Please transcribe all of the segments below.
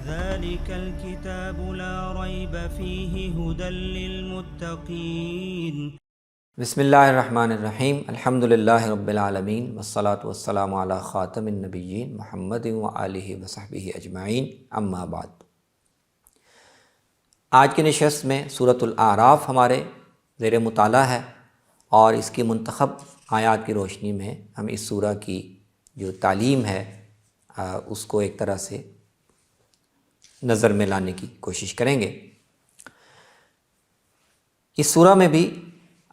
ذلك الكتاب لا ريب فيه هدى للمتقين بسم اللہ الرحمن الرحیم الحمد للہ رب العالمین والصلاة والسلام علی خاتم النبیین محمد وآلہ وصحبہ اجمعین اما بعد۔ آج کی نشست میں سورۃ الاعراف ہمارے زیر مطالعہ ہے، اور اس کی منتخب آیات کی روشنی میں ہم اس سورہ کی جو تعلیم ہے اس کو ایک طرح سے نظر میں لانے کی کوشش کریں گے۔ اس سورہ میں بھی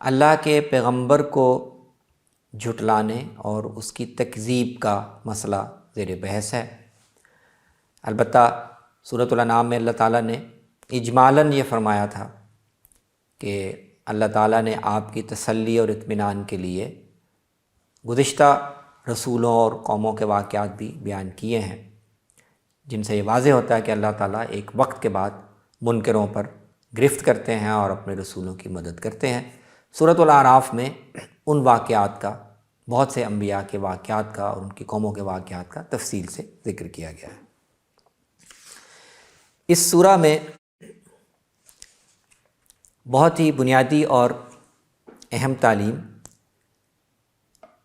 اللہ کے پیغمبر کو جھٹلانے اور اس کی تکذیب کا مسئلہ زیر بحث ہے۔ البتہ سورۃ الانعام میں اللہ تعالیٰ نے اجمالاً یہ فرمایا تھا کہ اللہ تعالیٰ نے آپ کی تسلی اور اطمینان کے لیے گزشتہ رسولوں اور قوموں کے واقعات بھی بیان کیے ہیں، جن سے یہ واضح ہوتا ہے کہ اللہ تعالیٰ ایک وقت کے بعد منکروں پر گرفت کرتے ہیں اور اپنے رسولوں کی مدد کرتے ہیں۔ سورۃ الاعراف میں ان واقعات کا، بہت سے انبیاء کے واقعات کا اور ان کی قوموں کے واقعات کا تفصیل سے ذکر کیا گیا ہے۔ اس سورہ میں بہت ہی بنیادی اور اہم تعلیم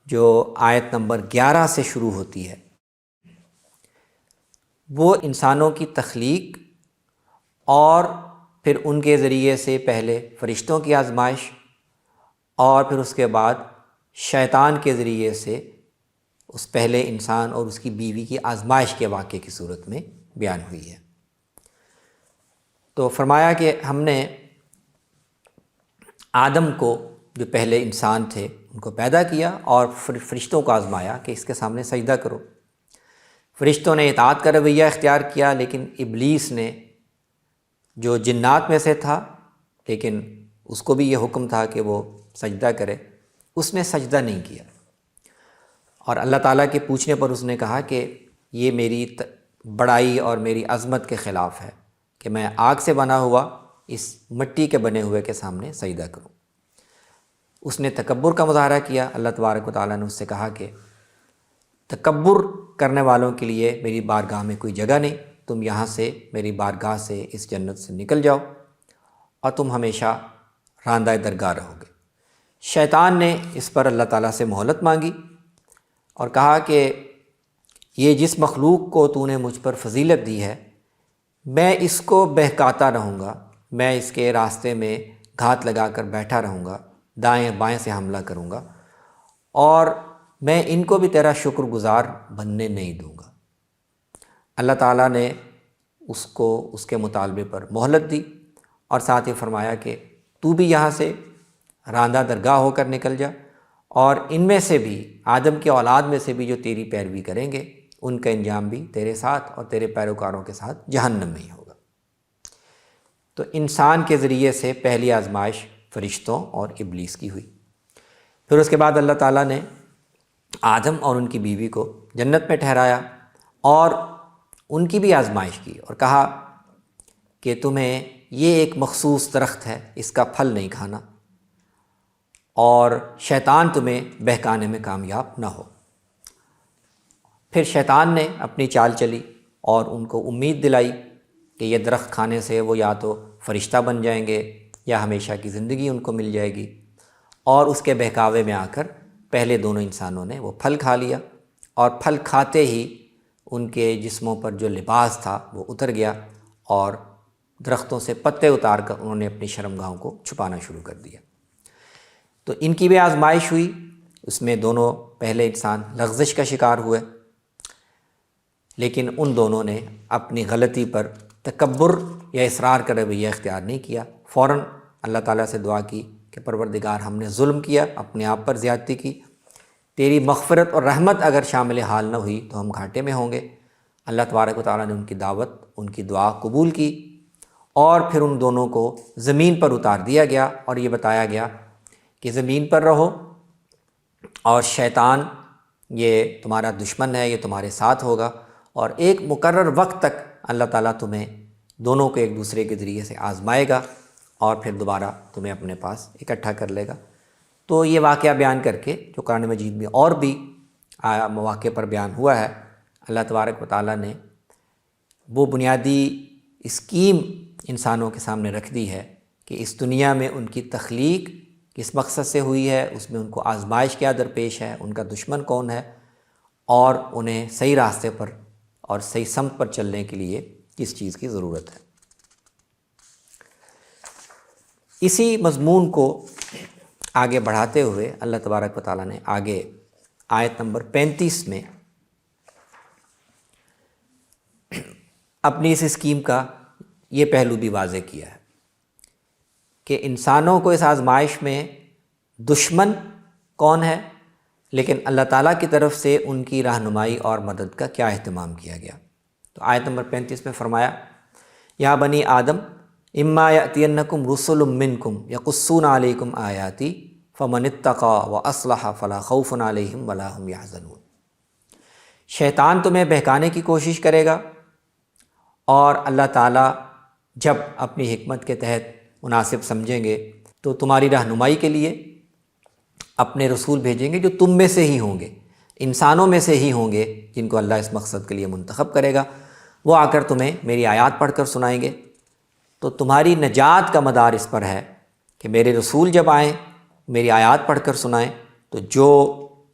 جو آیت نمبر 11 سے شروع ہوتی ہے، وہ انسانوں کی تخلیق اور پھر ان کے ذریعے سے پہلے فرشتوں کی آزمائش اور پھر اس کے بعد شیطان کے ذریعے سے اس پہلے انسان اور اس کی بیوی کی آزمائش کے واقعے کی صورت میں بیان ہوئی ہے۔ تو فرمایا کہ ہم نے آدم کو، جو پہلے انسان تھے، ان کو پیدا کیا اور فرشتوں کو آزمایا کہ اس کے سامنے سجدہ کرو۔ فرشتوں نے اطاعت کا رویہ اختیار کیا، لیکن ابلیس نے، جو جنات میں سے تھا لیکن اس کو بھی یہ حکم تھا کہ وہ سجدہ کرے، اس نے سجدہ نہیں کیا، اور اللہ تعالیٰ کے پوچھنے پر اس نے کہا کہ یہ میری بڑائی اور میری عظمت کے خلاف ہے کہ میں آگ سے بنا ہوا اس مٹی کے بنے ہوئے کے سامنے سجدہ کروں۔ اس نے تکبر کا مظاہرہ کیا۔ اللہ تبارک و تعالیٰ نے اس سے کہا کہ تکبر کرنے والوں کے لیے میری بارگاہ میں کوئی جگہ نہیں، تم یہاں سے، میری بارگاہ سے، اس جنت سے نکل جاؤ اور تم ہمیشہ راندہ درگاہ رہو گے۔ شیطان نے اس پر اللہ تعالیٰ سے مہلت مانگی اور کہا کہ یہ جس مخلوق کو تو نے مجھ پر فضیلت دی ہے، میں اس کو بہکاتا رہوں گا، میں اس کے راستے میں گھات لگا کر بیٹھا رہوں گا، دائیں بائیں سے حملہ کروں گا، اور میں ان کو بھی تیرا شکر گزار بننے نہیں دوں گا۔ اللہ تعالیٰ نے اس کو اس کے مطالبے پر مہلت دی اور ساتھ ہی فرمایا کہ تو بھی یہاں سے راندہ درگاہ ہو کر نکل جا، اور ان میں سے بھی، آدم کی اولاد میں سے بھی جو تیری پیروی کریں گے، ان کا انجام بھی تیرے ساتھ اور تیرے پیروکاروں کے ساتھ جہنم میں ہی ہوگا۔ تو انسان کے ذریعے سے پہلی آزمائش فرشتوں اور ابلیس کی ہوئی۔ پھر اس کے بعد اللہ تعالیٰ نے آدم اور ان کی بیوی کو جنت میں ٹھہرایا اور ان کی بھی آزمائش کی، اور کہا کہ تمہیں یہ ایک مخصوص درخت ہے، اس کا پھل نہیں کھانا، اور شیطان تمہیں بہکانے میں کامیاب نہ ہو۔ پھر شیطان نے اپنی چال چلی اور ان کو امید دلائی کہ یہ درخت کھانے سے وہ یا تو فرشتہ بن جائیں گے یا ہمیشہ کی زندگی ان کو مل جائے گی، اور اس کے بہکاوے میں آ کر پہلے دونوں انسانوں نے وہ پھل کھا لیا، اور پھل کھاتے ہی ان کے جسموں پر جو لباس تھا وہ اتر گیا، اور درختوں سے پتے اتار کر انہوں نے اپنی شرمگاہوں کو چھپانا شروع کر دیا۔ تو ان کی بھی آزمائش ہوئی، اس میں دونوں پہلے انسان لغزش کا شکار ہوئے، لیکن ان دونوں نے اپنی غلطی پر تکبر یا اصرار کا رویہ اختیار نہیں کیا۔ فوراً اللہ تعالیٰ سے دعا کی کہ پروردگار، ہم نے ظلم کیا، اپنے آپ پر زیادتی کی، تیری مغفرت اور رحمت اگر شامل حال نہ ہوئی تو ہم گھاٹے میں ہوں گے۔ اللہ تبارک و تعالیٰ نے ان کی دعوت، ان کی دعا قبول کی، اور پھر ان دونوں کو زمین پر اتار دیا گیا اور یہ بتایا گیا کہ زمین پر رہو، اور شیطان یہ تمہارا دشمن ہے، یہ تمہارے ساتھ ہوگا، اور ایک مقرر وقت تک اللہ تعالیٰ تمہیں دونوں کو ایک دوسرے کے ذریعے سے آزمائے گا اور پھر دوبارہ تمہیں اپنے پاس اکٹھا کر لے گا۔ تو یہ واقعہ بیان کر کے، جو قرآن مجید میں اور بھی مواقع پر بیان ہوا ہے، اللہ تبارک و تعالیٰ نے وہ بنیادی اسکیم انسانوں کے سامنے رکھ دی ہے کہ اس دنیا میں ان کی تخلیق کس مقصد سے ہوئی ہے، اس میں ان کو آزمائش کیا درپیش ہے، ان کا دشمن کون ہے، اور انہیں صحیح راستے پر اور صحیح سمت پر چلنے کے لیے کس چیز کی ضرورت ہے۔ اسی مضمون کو آگے بڑھاتے ہوئے اللہ تبارک و تعالیٰ نے آگے آیت نمبر 35 میں اپنی اس اسکیم کا یہ پہلو بھی واضح کیا ہے کہ انسانوں کو اس آزمائش میں دشمن کون ہے، لیکن اللہ تعالیٰ کی طرف سے ان کی رہنمائی اور مدد کا کیا اہتمام کیا گیا۔ تو آیت نمبر 35 میں فرمایا، یا بنی آدم اما یأتینکم رسل منکم یقصون علیکم آیاتی فمن اتقی واصلح فلا خوف علیہم ولا هم یحزنون۔ شیطان تمہیں بہکانے کی کوشش کرے گا، اور اللہ تعالیٰ جب اپنی حکمت کے تحت مناسب سمجھیں گے تو تمہاری رہنمائی کے لیے اپنے رسول بھیجیں گے جو تم میں سے ہی ہوں گے، انسانوں میں سے ہی ہوں گے جن کو اللہ اس مقصد کے لیے منتخب کرے گا۔ وہ آ کر تمہیں میری آیات پڑھ کر سنائیں گے۔ تو تمہاری نجات کا مدار اس پر ہے کہ میرے رسول جب آئیں میری آیات پڑھ کر سنائیں، تو جو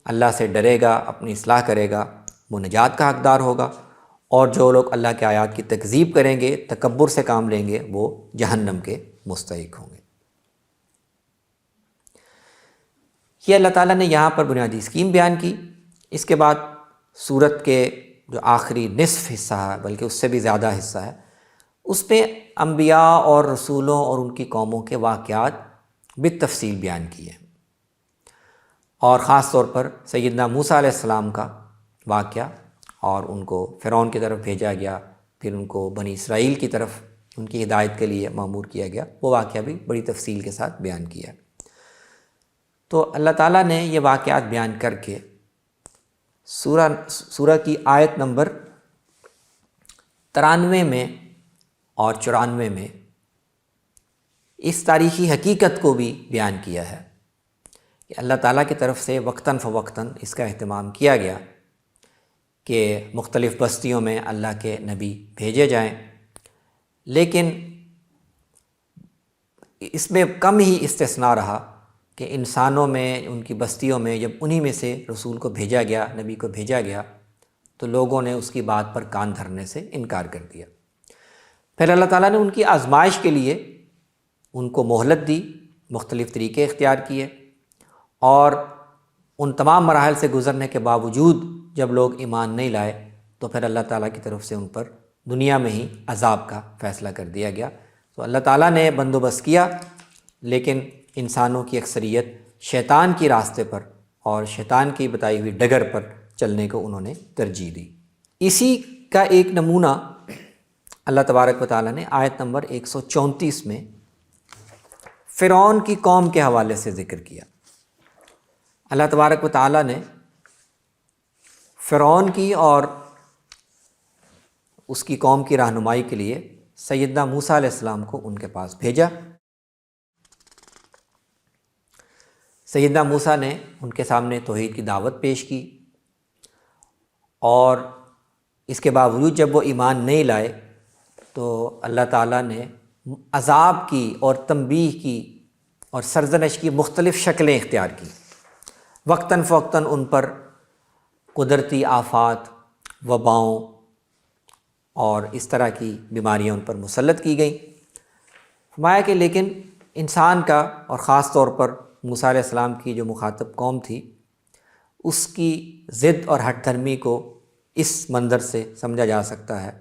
اللہ سے ڈرے گا، اپنی اصلاح کرے گا، وہ نجات کا حقدار ہوگا، اور جو لوگ اللہ کے آیات کی تکذیب کریں گے، تکبر سے کام لیں گے، وہ جہنم کے مستحق ہوں گے۔ یہ اللہ تعالیٰ نے یہاں پر بنیادی اسکیم بیان کی۔ اس کے بعد سورت کے جو آخری نصف حصہ ہے، بلکہ اس سے بھی زیادہ حصہ ہے، اس میں انبیاء اور رسولوں اور ان کی قوموں کے واقعات بالتفصیل بیان کیے ہیں، اور خاص طور پر سیدنا موسیٰ علیہ السلام کا واقعہ، اور ان کو فرعون کی طرف بھیجا گیا، پھر ان کو بنی اسرائیل کی طرف ان کی ہدایت کے لیے مأمور کیا گیا، وہ واقعہ بھی بڑی تفصیل کے ساتھ بیان کیا۔ تو اللہ تعالیٰ نے یہ واقعات بیان کر کے سورہ کی آیت نمبر 93 میں اور 94 میں اس تاریخی حقیقت کو بھی بیان کیا ہے کہ اللہ تعالیٰ کی طرف سے وقتاً فوقتاً اس کا اہتمام کیا گیا کہ مختلف بستیوں میں اللہ کے نبی بھیجے جائیں، لیکن اس میں کم ہی استثناء رہا کہ انسانوں میں، ان کی بستیوں میں جب انہی میں سے رسول کو بھیجا گیا، نبی کو بھیجا گیا، تو لوگوں نے اس کی بات پر کان دھرنے سے انکار کر دیا۔ پھر اللہ تعالیٰ نے ان کی آزمائش کے لیے ان کو مہلت دی، مختلف طریقے اختیار کیے، اور ان تمام مراحل سے گزرنے کے باوجود جب لوگ ایمان نہیں لائے تو پھر اللہ تعالیٰ کی طرف سے ان پر دنیا میں ہی عذاب کا فیصلہ کر دیا گیا۔ تو اللہ تعالیٰ نے بندوبست کیا، لیکن انسانوں کی اکثریت شیطان کی راستے پر اور شیطان کی بتائی ہوئی ڈگر پر چلنے کو انہوں نے ترجیح دی۔ اسی کا ایک نمونہ اللہ تبارک و تعالیٰ نے آیت نمبر 134 میں فرعون کی قوم کے حوالے سے ذکر کیا۔ اللہ تبارک و تعالیٰ نے فرعون کی اور اس کی قوم کی رہنمائی کے لیے سیدنا موسیٰ علیہ السلام کو ان کے پاس بھیجا۔ سیدنا موسیٰ نے ان کے سامنے توحید کی دعوت پیش کی، اور اس کے باوجود جب وہ ایمان نہیں لائے تو اللہ تعالیٰ نے عذاب کی اور تنبیہ کی اور سرزنش کی مختلف شکلیں اختیار کی۔ وقتاً فوقتاً ان پر قدرتی آفات، وباؤں اور اس طرح کی بیماریاں ان پر مسلط کی گئیں۔ فرمایا کہ لیکن انسان کا، اور خاص طور پر موسیٰ علیہ السلام کی جو مخاطب قوم تھی، اس کی ضد اور ہٹ دھرمی کو اس منظر سے سمجھا جا سکتا ہے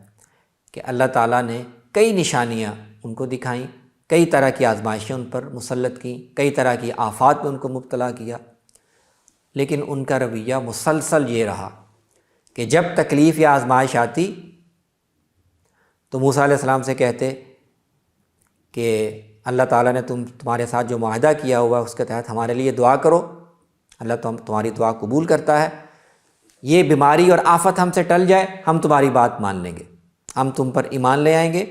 کہ اللہ تعالیٰ نے کئی نشانیاں ان کو دکھائیں، کئی طرح کی آزمائشیں ان پر مسلط کیں، کئی طرح کی آفات میں ان کو مبتلا کیا، لیکن ان کا رویہ مسلسل یہ رہا کہ جب تکلیف یا آزمائش آتی تو موسیٰ علیہ السلام سے کہتے کہ اللہ تعالیٰ نے تمہارے ساتھ جو معاہدہ کیا ہوا ہے اس کے تحت ہمارے لیے دعا کرو، اللہ تمہاری دعا قبول کرتا ہے، یہ بیماری اور آفت ہم سے ٹل جائے، ہم تمہاری بات مان لیں گے، ہم تم پر ایمان لے آئیں گے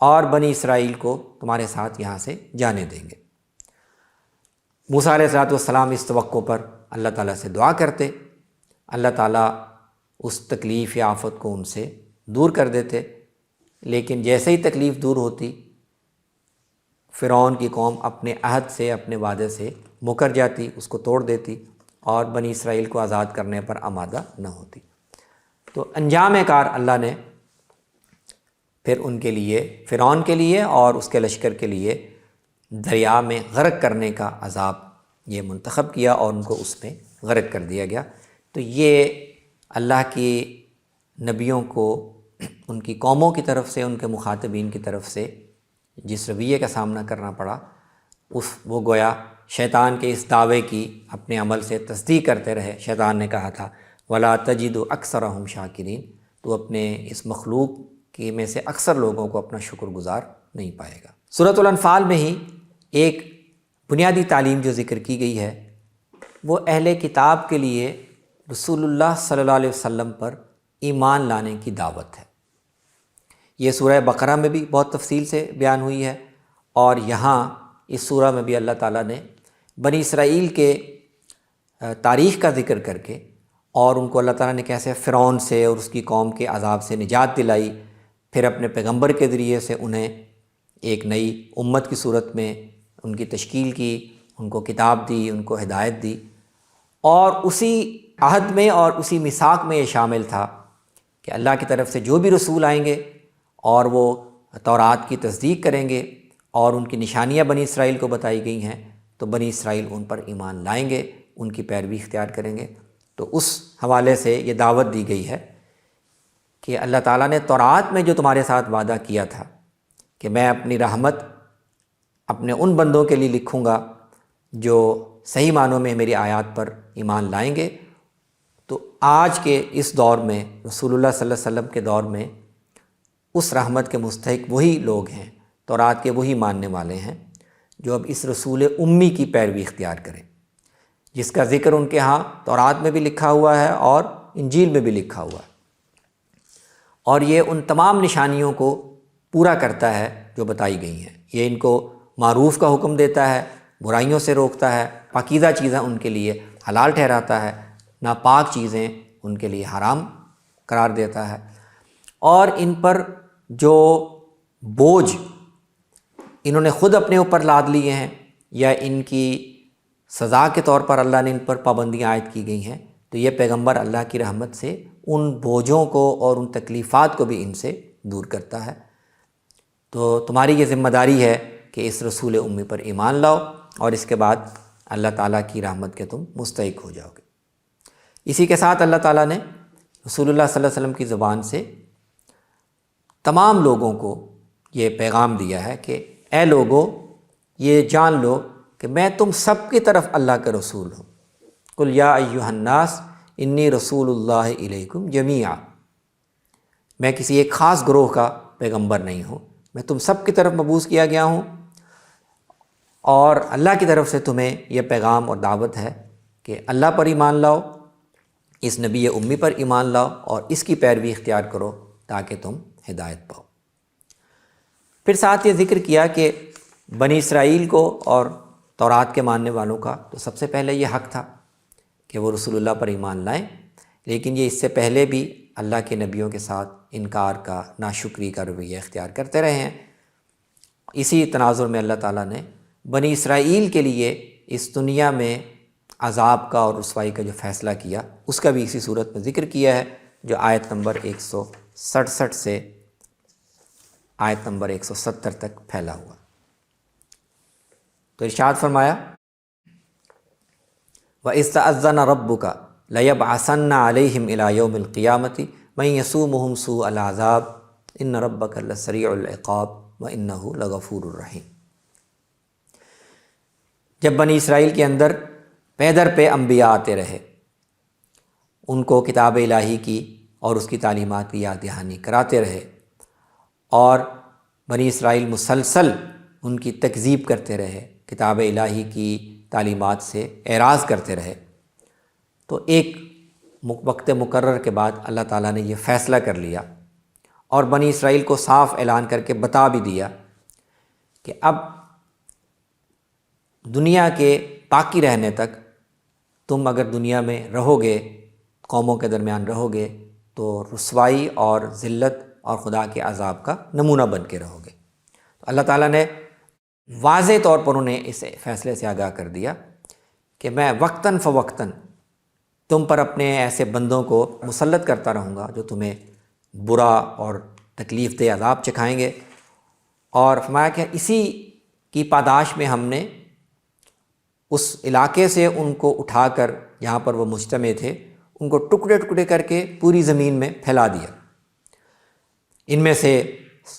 اور بنی اسرائیل کو تمہارے ساتھ یہاں سے جانے دیں گے۔ موسیٰ علیہ السلام اس توقع پر اللہ تعالیٰ سے دعا کرتے، اللہ تعالیٰ اس تکلیف یا آفت کو ان سے دور کر دیتے، لیکن جیسے ہی تکلیف دور ہوتی فرعون کی قوم اپنے عہد سے، اپنے وعدے سے مکر جاتی، اس کو توڑ دیتی اور بنی اسرائیل کو آزاد کرنے پر آمادہ نہ ہوتی۔ تو انجام کار اللہ نے پھر ان کے لیے، فرعون کے لیے اور اس کے لشکر کے لیے، دریا میں غرق کرنے کا عذاب یہ منتخب کیا اور ان کو اس میں غرق کر دیا گیا۔ تو یہ اللہ کی نبیوں کو ان کی قوموں کی طرف سے، ان کے مخاطبین کی طرف سے جس رویے کا سامنا کرنا پڑا، وہ گویا شیطان کے اس دعوے کی اپنے عمل سے تصدیق کرتے رہے۔ شیطان نے کہا تھا وَلَا تَجِدُ أَكْثَرَهُمْ شَاكِرِينَ، تو اپنے اس مخلوق کی میں سے اکثر لوگوں کو اپنا شکر گزار نہیں پائے گا۔ سورۃ الانفال میں ہی ایک بنیادی تعلیم جو ذکر کی گئی ہے وہ اہل کتاب کے لیے رسول اللہ صلی اللہ علیہ وسلم پر ایمان لانے کی دعوت ہے۔ یہ سورہ بقرہ میں بھی بہت تفصیل سے بیان ہوئی ہے، اور یہاں اس سورہ میں بھی اللہ تعالیٰ نے بنی اسرائیل کے تاریخ کا ذکر کر کے، اور ان کو اللہ تعالیٰ نے کیسے فرعون سے اور اس کی قوم کے عذاب سے نجات دلائی، پھر اپنے پیغمبر کے ذریعے سے انہیں ایک نئی امت کی صورت میں ان کی تشکیل کی، ان کو کتاب دی، ان کو ہدایت دی، اور اسی عہد میں اور اسی میثاق میں یہ شامل تھا کہ اللہ کی طرف سے جو بھی رسول آئیں گے اور وہ تورات کی تصدیق کریں گے اور ان کی نشانیاں بنی اسرائیل کو بتائی گئی ہیں، تو بنی اسرائیل ان پر ایمان لائیں گے، ان کی پیروی اختیار کریں گے۔ تو اس حوالے سے یہ دعوت دی گئی ہے کہ اللہ تعالیٰ نے تورات میں جو تمہارے ساتھ وعدہ کیا تھا کہ میں اپنی رحمت اپنے ان بندوں کے لیے لکھوں گا جو صحیح معنوں میں میری آیات پر ایمان لائیں گے، تو آج کے اس دور میں، رسول اللہ صلی اللہ علیہ وسلم کے دور میں، اس رحمت کے مستحق وہی لوگ ہیں، تورات کے وہی ماننے والے ہیں جو اب اس رسول امی کی پیروی اختیار کریں، جس کا ذکر ان کے ہاں تورات میں بھی لکھا ہوا ہے اور انجیل میں بھی لکھا ہوا ہے، اور یہ ان تمام نشانیوں کو پورا کرتا ہے جو بتائی گئی ہیں۔ یہ ان کو معروف کا حکم دیتا ہے، برائیوں سے روکتا ہے، پاکیزہ چیزیں ان کے لیے حلال ٹھہراتا ہے، ناپاک چیزیں ان کے لیے حرام قرار دیتا ہے، اور ان پر جو بوجھ انہوں نے خود اپنے اوپر لاد لیے ہیں یا ان کی سزا کے طور پر اللہ نے ان پر پابندیاں عائد کی گئی ہیں، تو یہ پیغمبر اللہ کی رحمت سے ان بوجھوں کو اور ان تکلیفات کو بھی ان سے دور کرتا ہے۔ تو تمہاری یہ ذمہ داری ہے کہ اس رسول امی پر ایمان لاؤ، اور اس کے بعد اللہ تعالیٰ کی رحمت کے تم مستحق ہو جاؤ گے۔ اسی کے ساتھ اللہ تعالیٰ نے رسول اللہ صلی اللہ علیہ وسلم کی زبان سے تمام لوگوں کو یہ پیغام دیا ہے کہ اے لوگو، یہ جان لو کہ میں تم سب کی طرف اللہ کا رسول ہوں۔ قل یا ایھا الناس انی رسول اللہ الیکم جمیعا، میں کسی ایک خاص گروہ کا پیغمبر نہیں ہوں، میں تم سب کی طرف مبعوث کیا گیا ہوں، اور اللہ کی طرف سے تمہیں یہ پیغام اور دعوت ہے کہ اللہ پر ایمان لاؤ، اس نبی امی پر ایمان لاؤ اور اس کی پیروی اختیار کرو تاکہ تم ہدایت پاؤ۔ پھر ساتھ یہ ذکر کیا کہ بنی اسرائیل کو اور تورات کے ماننے والوں کا تو سب سے پہلے یہ حق تھا کہ وہ رسول اللہ پر ایمان لائیں، لیکن یہ اس سے پہلے بھی اللہ کے نبیوں کے ساتھ انکار کا، ناشکری کا رویہ اختیار کرتے رہے ہیں۔ اسی تناظر میں اللہ تعالیٰ نے بنی اسرائیل کے لیے اس دنیا میں عذاب کا اور رسوائی کا جو فیصلہ کیا، اس کا بھی اسی صورت میں ذکر کیا ہے، جو آیت نمبر 167 سے آیت نمبر 170 تک پھیلا ہوا۔ تو ارشاد فرمایا وَإِذْ تَأَذَّنَ رَبُّكَ لَيَبْعَثَنَّ عَلَيْهِمْ إِلَى يَوْمِ الْقِيَامَةِ مَن يَسُومُهُمْ سُوءَ الْعَذَابِ إِنَّ رَبَّكَ لَسَرِيعُ الْعِقَابِ وَإِنَّهُ لَغَفُورٌ رَحِيمٌ۔ جب بنی اسرائیل کے اندر پیدر پہ انبیاء آتے رہے، ان کو کتاب الہی کی اور اس کی تعلیمات کی یاد دہانی کراتے رہے، اور بنی اسرائیل مسلسل ان کی تکذیب کرتے رہے، کتاب الہی کی تعلیمات سے اعراض کرتے رہے، تو ایک وقت مقرر کے بعد اللہ تعالیٰ نے یہ فیصلہ کر لیا اور بنی اسرائیل کو صاف اعلان کر کے بتا بھی دیا کہ اب دنیا کے باقی رہنے تک تم اگر دنیا میں رہو گے، قوموں کے درمیان رہو گے، تو رسوائی اور ذلت اور خدا کے عذاب کا نمونہ بن کے رہو گے۔ تو اللہ تعالیٰ نے واضح طور پر انہیں اس فیصلے سے آگاہ کر دیا کہ میں وقتاً فوقتاً تم پر اپنے ایسے بندوں کو مسلط کرتا رہوں گا جو تمہیں برا اور تکلیف دہ عذاب چکھائیں گے، اور فرمایا کہ اسی کی پاداش میں ہم نے اس علاقے سے ان کو اٹھا کر جہاں پر وہ مجتمع تھے ان کو ٹکڑے ٹکڑے کر کے پوری زمین میں پھیلا دیا۔ ان میں سے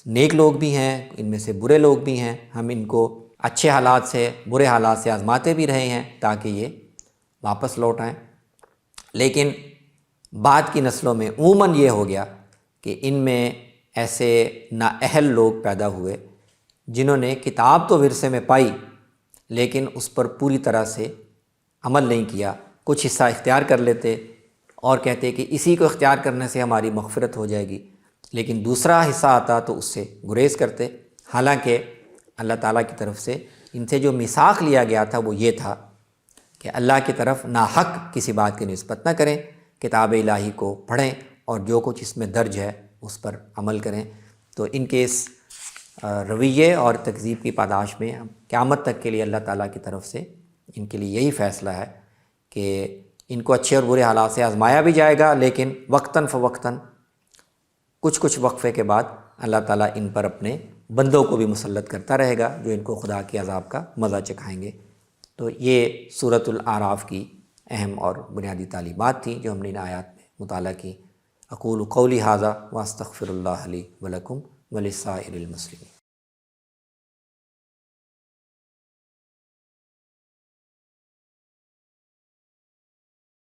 نیک لوگ بھی ہیں، ان میں سے برے لوگ بھی ہیں، ہم ان کو اچھے حالات سے برے حالات سے آزماتے بھی رہے ہیں تاکہ یہ واپس لوٹ آئیں۔ لیکن بعد کی نسلوں میں عموماً یہ ہو گیا کہ ان میں ایسے نااہل لوگ پیدا ہوئے جنہوں نے کتاب تو ورثے میں پائی لیکن اس پر پوری طرح سے عمل نہیں کیا، کچھ حصہ اختیار کر لیتے اور کہتے کہ اسی کو اختیار کرنے سے ہماری مغفرت ہو جائے گی، لیکن دوسرا حصہ آتا تو اس سے گریز کرتے۔ حالانکہ اللہ تعالیٰ کی طرف سے ان سے جو میثاق لیا گیا تھا وہ یہ تھا کہ اللہ کی طرف ناحق کسی بات کی نسبت نہ کریں، کتاب الہی کو پڑھیں اور جو کچھ اس میں درج ہے اس پر عمل کریں۔ تو ان کے اس رویے اور تکذیب کی پاداش میں قیامت تک کے لیے اللہ تعالیٰ کی طرف سے ان کے لیے یہی فیصلہ ہے کہ ان کو اچھے اور برے حالات سے آزمایا بھی جائے گا، لیکن وقتاً فوقتاً کچھ وقفے کے بعد اللہ تعالیٰ ان پر اپنے بندوں کو بھی مسلط کرتا رہے گا جو ان کو خدا کے عذاب کا مزہ چکھائیں گے۔ تو یہ سورۃ الاعراف کی اہم اور بنیادی تعلیمات تھیں جو ہم نے ان آیات میں مطالعہ کی۔ اقول قولی ھذا واستغفر اللہ لی ولکم ولسائر المسلمین۔